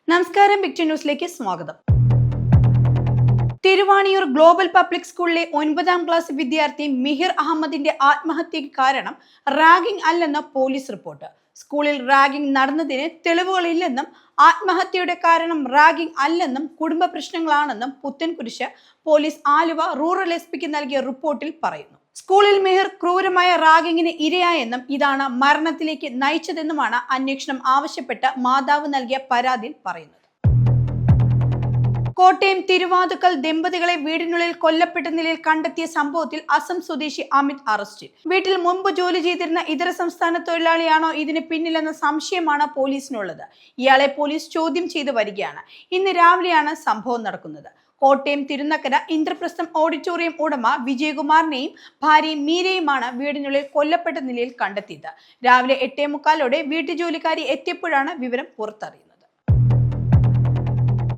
നമസ്കാരം, ബിഗ് ന്യൂസിലേക്ക് സ്വാഗതം. തിരുവാണിയൂർ ഗ്ലോബൽ പബ്ലിക് സ്കൂളിലെ 9ാം ക്ലാസ് വിദ്യാർത്ഥി മിഹിർ അഹമ്മദിന്റെ ആത്മഹത്യക്ക് കാരണം റാഗിംഗ് അല്ലെന്ന് പോലീസ് റിപ്പോർട്ട്. സ്കൂളിൽ റാഗിംഗ് നടന്നതിന് തെളിവുകളില്ലെന്നും ആത്മഹത്യയുടെ കാരണം റാഗിംഗ് അല്ലെന്നും കുടുംബ പ്രശ്നങ്ങളാണെന്നും പുത്തൻകുരിശ് പോലീസ് ആലുവ റൂറൽ എസ്.പിക്ക് നൽകിയ റിപ്പോർട്ടിൽ പറയുന്നു. സ്കൂളിൽ മിഹിർ ക്രൂരമായ റാഗിങ്ങിന് ഇരയായെന്നും ഇതാണ് മരണത്തിലേക്ക് നയിച്ചതെന്നുമാണ് അന്വേഷണം ആവശ്യപ്പെട്ട് മാതാവ് നൽകിയ പരാതിയിൽ പറയുന്നത്. കോട്ടയം തിരുവാതുക്കൽ ദമ്പതികളെ വീടിനുള്ളിൽ കൊല്ലപ്പെട്ട നിലയിൽ കണ്ടെത്തിയ സംഭവത്തിൽ അസം സ്വദേശി അമിത് അറസ്റ്റിൽ. വീട്ടിൽ മുമ്പ് ജോലി ചെയ്തിരുന്ന ഇതര സംസ്ഥാന തൊഴിലാളിയാണോ ഇതിന് പിന്നിലെന്ന സംശയമാണ് പോലീസിനുള്ളത്. ഇയാളെ പോലീസ് ചോദ്യം ചെയ്തു വരികയാണ്. ഇന്ന് രാവിലെയാണ് സംഭവം നടക്കുന്നത്. കോട്ടയം തിരുനക്കര ഇന്ദ്രപ്രസ്ഥം ഓഡിറ്റോറിയം ഉടമ വിജയകുമാറിനെയും ഭാര്യ മീരയുമാണ് വീടിനുള്ളിൽ കൊല്ലപ്പെട്ട നിലയിൽ കണ്ടെത്തിയത്. രാവിലെ 8:45 വീട്ടുജോലിക്കാരി എത്തിയപ്പോഴാണ് വിവരം പുറത്തറിയുന്നത്.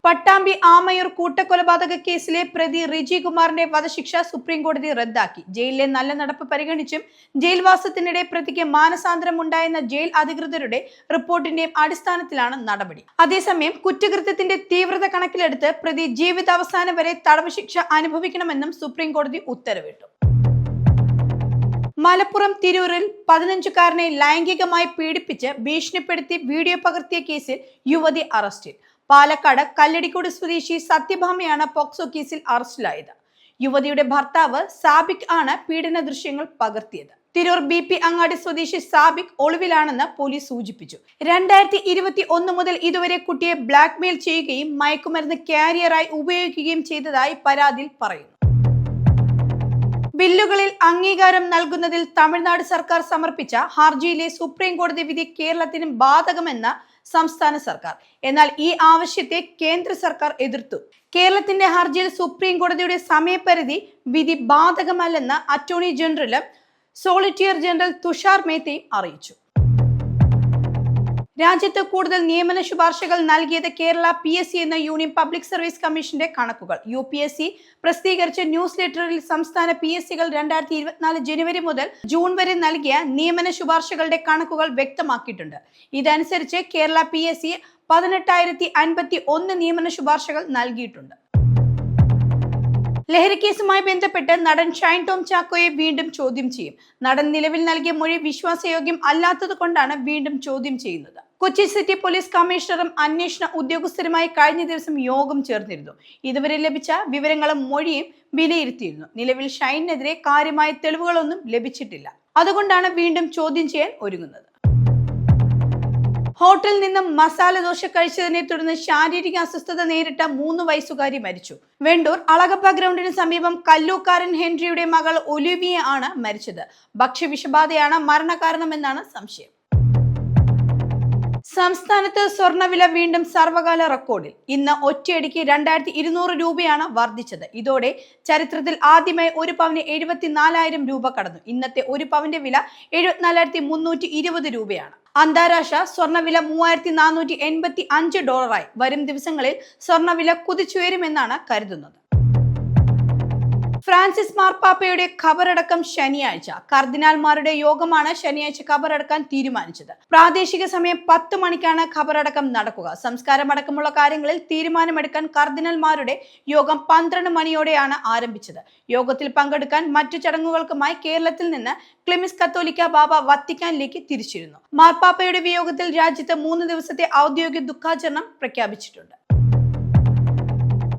പട്ടാമ്പി ആമയൂർ കൂട്ടക്കൊലപാതക കേസിലെ പ്രതി റിജി കുമാറിന്റെ വധശിക്ഷ സുപ്രീം കോടതി റദ്ദാക്കി. ജയിലിലെ നല്ല നടപ്പ് പരിഗണിച്ചും ജയിൽവാസത്തിനിടെ പ്രതിക്ക് മാനസാന്തരം ഉണ്ടായെന്ന ജയിൽ അധികൃതരുടെ റിപ്പോർട്ടിന്റെയും അടിസ്ഥാനത്തിലാണ് നടപടി. അതേസമയം കുറ്റകൃത്യത്തിന്റെ തീവ്രത കണക്കിലെടുത്ത് പ്രതി ജീവിതാവസാനം വരെ തടവ് ശിക്ഷ അനുഭവിക്കണമെന്നും സുപ്രീം കോടതി ഉത്തരവിട്ടു. മലപ്പുറം തിരൂരിൽ 15-കാരനെ ലൈംഗികമായി പീഡിപ്പിച്ച് ഭീഷണിപ്പെടുത്തി വീഡിയോ പകർത്തിയ കേസിൽ യുവതി അറസ്റ്റിൽ. പാലക്കാട് കല്ലടിക്കോട് സ്വദേശി സത്യഭാമയാണ് പോക്സോ കേസിൽ അറസ്റ്റിലായത്. യുവതിയുടെ ഭർത്താവ് സാബിക് ആണ് പീഡന ദൃശ്യങ്ങൾ പകർത്തിയത്. തിരൂർ BP അങ്ങാടി സ്വദേശി സാബിക് ഒളിവിലാണെന്ന് പോലീസ് സൂചിപ്പിച്ചു. 2021 മുതൽ ഇതുവരെ കുട്ടിയെ ബ്ലാക്ക്മെയിൽ ചെയ്യുകയും മയക്കുമരുന്ന് കാരിയറായി ഉപയോഗിക്കുകയും ചെയ്തതായി പരാതിയിൽ പറയുന്നു. ബില്ലുകളിൽ അംഗീകാരം നൽകുന്നതിൽ തമിഴ്നാട് സർക്കാർ സമർപ്പിച്ച ഹർജിയിലെ സുപ്രീം കോടതി വിധി കേരളത്തിന് ബാധകമെന്ന് സംസ്ഥാന സർക്കാർ. എന്നാൽ ഈ ആവശ്യത്തെ കേന്ദ്ര സർക്കാർ എതിർത്തു. കേരളത്തിന്റെ ഹർജിയിൽ സുപ്രീം കോടതിയുടെ സമയപരിധി വിധി ബാധകമല്ലെന്ന് അറ്റോർണി ജനറലും സോളിസിറ്റർ ജനറൽ തുഷാർ മേത്തയും അറിയിച്ചു. രാജ്യത്ത് കൂടുതൽ നിയമന ശുപാർശകൾ നൽകിയത് കേരള PSC എന്ന യൂണിയൻ പബ്ലിക് സർവീസ് കമ്മീഷന്റെ കണക്കുകൾ. UPSC പ്രസിദ്ധീകരിച്ച ന്യൂസ് ലെറ്ററിൽ സംസ്ഥാന PSCകൾ 2024 ജനുവരി മുതൽ ജൂൺ വരെ നൽകിയ നിയമന ശുപാർശകളുടെ കണക്കുകൾ വ്യക്തമാക്കിയിട്ടുണ്ട്. ഇതനുസരിച്ച് കേരള PSC 18,051 നിയമന ശുപാർശകൾ നൽകിയിട്ടുണ്ട്. ലഹരിക്കേസുമായി ബന്ധപ്പെട്ട് നടൻ ഷൈൻ ടോം ചാക്കോയെ വീണ്ടും ചോദ്യം ചെയ്യും. നടൻ നിലവിൽ നൽകിയ മൊഴി വിശ്വാസയോഗ്യം അല്ലാത്തത് കൊണ്ടാണ് വീണ്ടും ചോദ്യം ചെയ്യുന്നത്. കൊച്ചി സിറ്റി പോലീസ് കമ്മീഷണറും അന്വേഷണ ഉദ്യോഗസ്ഥരുമായി കഴിഞ്ഞ ദിവസം യോഗം ചേർന്നിരുന്നു. ഇതുവരെ ലഭിച്ച വിവരങ്ങളും മൊഴിയും വിലയിരുത്തിയിരുന്നു. നിലവിൽ ഷൈനെതിരെ കാര്യമായ തെളിവുകളൊന്നും ലഭിച്ചിട്ടില്ല. അതുകൊണ്ടാണ് വീണ്ടും ചോദ്യം ചെയ്യാൻ ഒരുങ്ങുന്നത്. ഹോട്ടലിൽ നിന്നും മസാല ദോശ കഴിച്ചതിനെ തുടർന്ന് ശാരീരിക അസ്വസ്ഥത നേരിട്ട 3 വയസ്സുകാരി മരിച്ചു. വെണ്ടൂർ അളഗപ്പ ഗ്രൗണ്ടിന് സമീപം കല്ലൂക്കാരൻ ഹെൻറിയുടെ മകൾ ഒലിവിയ ആണ് മരിച്ചത്. ഭക്ഷ്യവിഷബാധയാണ് മരണകാരണമെന്നാണ് സംശയം. സംസ്ഥാനത്ത് സ്വർണ്ണവില വീണ്ടും സർവകാല റെക്കോർഡിൽ. ഇന്ന് ഒറ്റയടിക്ക് 2200 രൂപയാണ് വർദ്ധിച്ചത്. ഇതോടെ ചരിത്രത്തിൽ ആദ്യമായി ഒരു പവന് 74,000 രൂപ കടന്നു. ഇന്നത്തെ ഒരു പവന്റെ വില 74,320 രൂപയാണ്. അന്താരാഷ്ട്ര സ്വർണ്ണവില $3,485. വരും ദിവസങ്ങളിൽ സ്വർണ്ണവില കുതിച്ചുയരുമെന്നാണ് കരുതുന്നത്. ഫ്രാൻസിസ് മാർപ്പാപ്പയുടെ ഖബറടക്കം ശനിയാഴ്ച. കർദിനാൾമാരുടെ യോഗമാണ് ശനിയാഴ്ച ഖബറടക്കാൻ തീരുമാനിച്ചത്. പ്രാദേശിക സമയം 10 മണിക്കാണ് ഖബറടക്കം നടക്കുക. സംസ്കാരമടക്കമുള്ള കാര്യങ്ങളിൽ തീരുമാനമെടുക്കാൻ കർദിനാൾമാരുടെ യോഗം 12 മണിയോടെയാണ് ആരംഭിച്ചത്. യോഗത്തിൽ പങ്കെടുക്കാൻ മറ്റു ചടങ്ങുകൾക്കുമായി കേരളത്തിൽ നിന്ന് ക്ലിമിസ് കത്തോലിക്ക ബാബ വത്തിക്കാനിലേക്ക് തിരിച്ചിരുന്നു. മാർപ്പാപ്പയുടെ വിയോഗത്തിൽ രാജ്യത്ത് 3 ദിവസത്തെ ഔദ്യോഗിക ദുഃഖാചരണം പ്രഖ്യാപിച്ചിട്ടുണ്ട്.